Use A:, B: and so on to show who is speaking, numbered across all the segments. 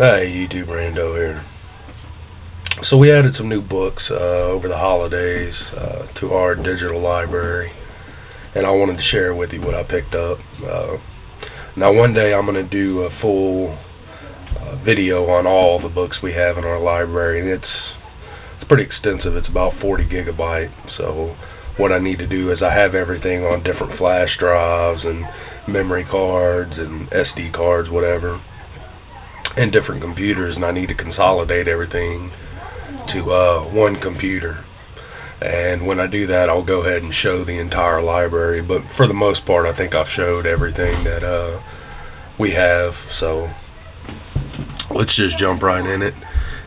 A: Hey, YouTube Rando here. So we added some new books over the holidays to our digital library, and I wanted to share with you what I picked up. Now one day I'm going to do a full video on all the books we have in our library, and it's pretty extensive. It's about 40 gigabytes. So what I need to do is I have everything on different flash drives and memory cards and SD cards, whatever, and different computers, and I need to consolidate everything to one computer. And when I do that, I'll go ahead and show the entire library, but for the most part I think I've showed everything that we have. So let's just jump right in it.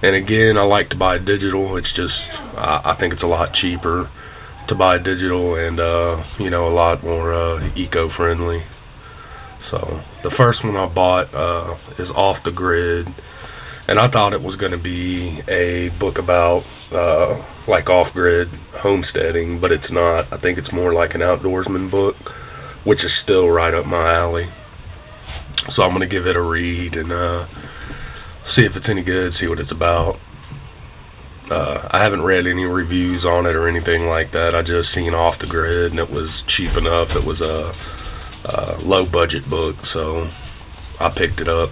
A: And again, I like to buy digital. It's just I think it's a lot cheaper to buy digital, and a lot more eco-friendly. So the first one I bought is Off the Grid, and I thought it was going to be a book about like off-grid homesteading, but it's not. I think it's more like an outdoorsman book, which is still right up my alley. So I'm going to give it a read and see if it's any good, see what it's about. I haven't read any reviews on it or anything like that. I just seen Off the Grid, and it was cheap enough. It was a low budget book, so I picked it up.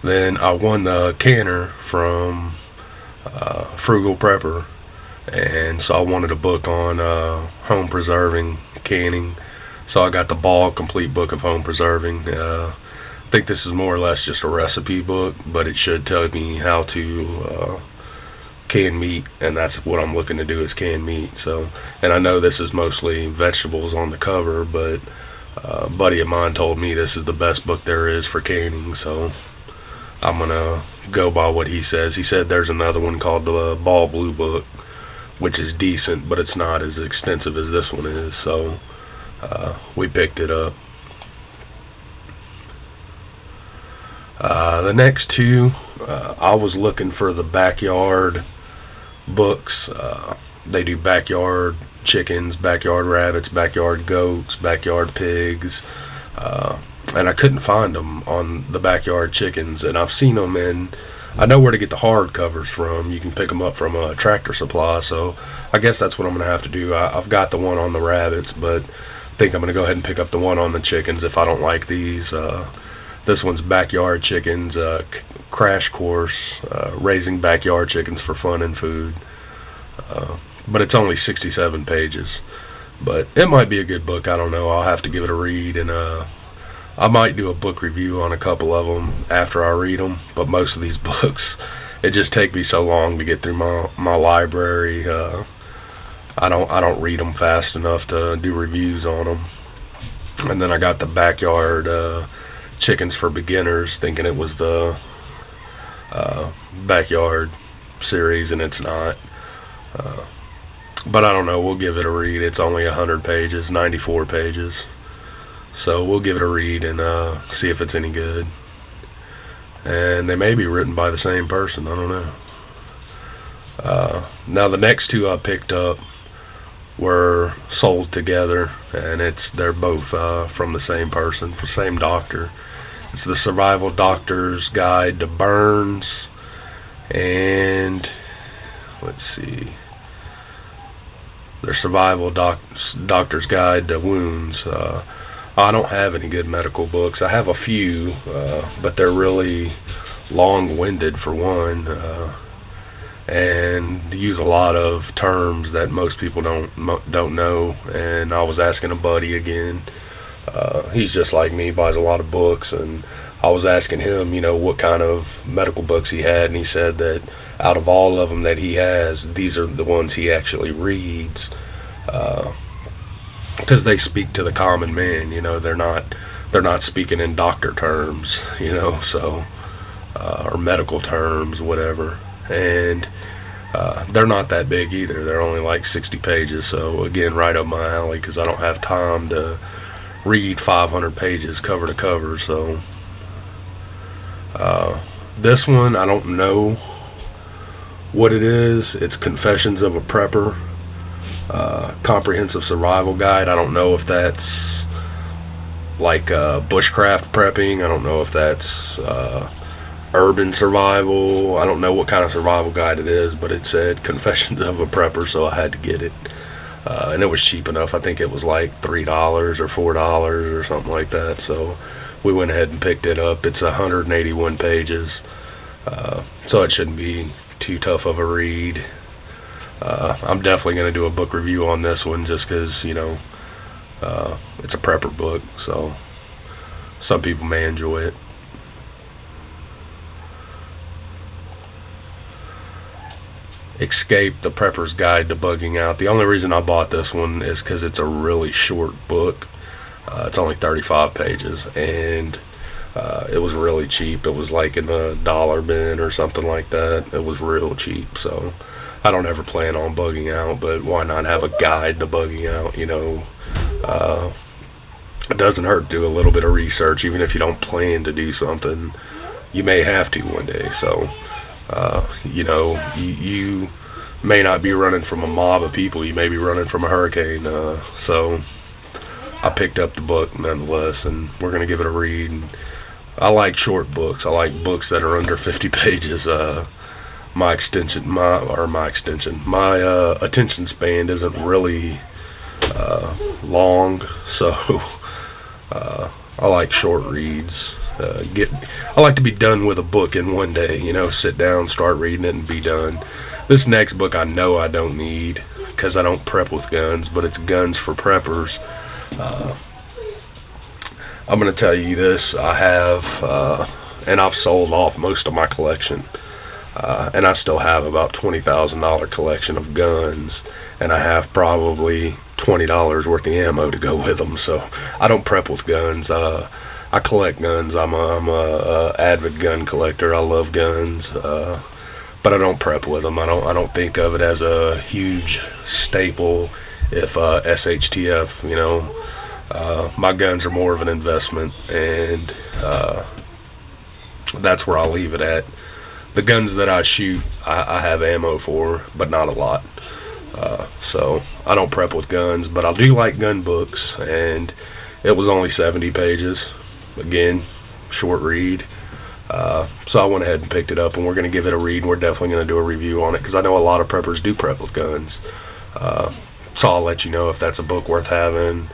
A: Then I won the canner from Frugal Prepper, and so I wanted a book on home preserving canning, so I got the Ball Complete Book of Home Preserving. I think this is more or less just a recipe book, but it should tell me how to can meat, and that's what I'm looking to do, is can meat. So, and I know this is mostly vegetables on the cover, but a buddy of mine told me this is the best book there is for canning, so I'm gonna go by what he says. He said there's another one called the Ball Blue Book, which is decent, but it's not as extensive as this one is, so we picked it up. The next two, I was looking for the backyard books. They do backyard chickens, backyard rabbits, backyard goats, backyard pigs, and I couldn't find them on the backyard chickens, and I've seen them in, I know where to get the hard covers from. You can pick them up from a Tractor Supply, so I guess that's what I'm going to have to do. I've got the one on the rabbits, but I think I'm going to go ahead and pick up the one on the chickens if I don't like these. This one's Backyard Chickens, Crash Course, Raising Backyard Chickens for Fun and Food. But it's only 67 pages. But it might be a good book, I don't know. I'll have to give it a read, and I might do a book review on a couple of them after I read them. But most of these books, it just takes me so long to get through my library. I don't read them fast enough to do reviews on them. And then I got the Backyard Chickens for Beginners, thinking it was the backyard series, and it's not. But I don't know, we'll give it a read. It's only 100 pages, 94 pages. So we'll give it a read and see if it's any good. And they may be written by the same person, I don't know. Now the next two I picked up were sold together, and they're both from the same person, the same doctor. It's the Survival Doctor's Guide to Burns, and let's see, the Survival Doctor's Guide to Wounds. I don't have any good medical books. I have a few, but they're really long-winded for one, and use a lot of terms that most people don't know. And I was asking a buddy again. He's just like me, buys a lot of books, and I was asking him, what kind of medical books he had, and he said that out of all of them that he has, these are the ones he actually reads, because they speak to the common man. They're not speaking in doctor terms, so or medical terms, whatever. And they're not that big either. They're only like 60 pages, so again, right up my alley, because I don't have time to read 500 pages cover to cover. So this one, I don't know what it is. It's Confessions of a Prepper, Comprehensive Survival Guide. I don't know if that's like bushcraft prepping. I don't know if that's urban survival. I don't know what kind of survival guide it is, but it said Confessions of a Prepper, so I had to get it. And it was cheap enough. I think it was like $3 or $4 or something like that. So we went ahead and picked it up. It's 181 pages, so it shouldn't be too tough of a read. I'm definitely going to do a book review on this one just because, you know, it's a prepper book, so some people may enjoy it. Escape, the Prepper's Guide to Bugging Out. The only reason I bought this one is because it's a really short book. It's only 35 pages, and it was really cheap. It was like in the dollar bin or something like that. It was real cheap, so I don't ever plan on bugging out, but why not have a guide to bugging out, you know? It doesn't hurt to do a little bit of research, even if you don't plan to do something. You may have to one day, so you know, you may not be running from a mob of people, you may be running from a hurricane, so I picked up the book nonetheless, and we're going to give it a read. And I like short books. I like books that are under 50 pages. My attention span isn't really long, so I like short reads. I like to be done with a book in one day, you know, sit down, start reading it, and be done. This next book I know I don't need because I don't prep with guns, but it's Guns for Preppers. I'm going to tell you this, I have, and I've sold off most of my collection, and I still have about $20,000 collection of guns, and I have probably $20 worth of ammo to go with them, so I don't prep with guns. I collect guns. I'm a avid gun collector. I love guns, but I don't prep with them. I don't think of it as a huge staple. If SHTF, you know, my guns are more of an investment, and that's where I'll leave it at. The guns that I shoot, I have ammo for, but not a lot. So I don't prep with guns, but I do like gun books, and it was only 70 pages. Again, short read. So I went ahead and picked it up, and we're going to give it a read. We're definitely going to do a review on it, because I know a lot of preppers do prep with guns. So I'll let you know if that's a book worth having.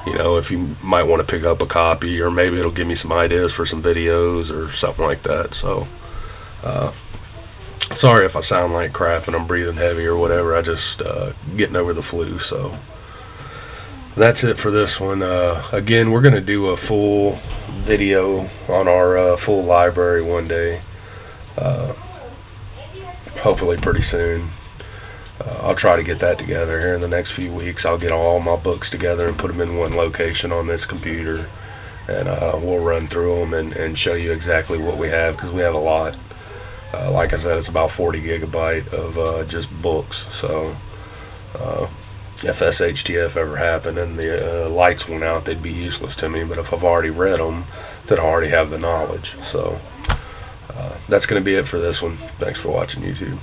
A: You know, if you might want to pick up a copy, or maybe it'll give me some ideas for some videos or something like that. So, sorry if I sound like crap and I'm breathing heavy or whatever. I just getting over the flu. So that's it for this one. Again, we're going to do a full video on our full library one day. Hopefully pretty soon. I'll try to get that together here in the next few weeks. I'll get all my books together and put them in one location on this computer, and we'll run through them and show you exactly what we have, because we have a lot. Like I said, it's about 40 gigabyte of just books. So if SHTF ever happened and the lights went out, they'd be useless to me. But if I've already read them, then I already have the knowledge. So that's going to be it for this one. Thanks for watching YouTube.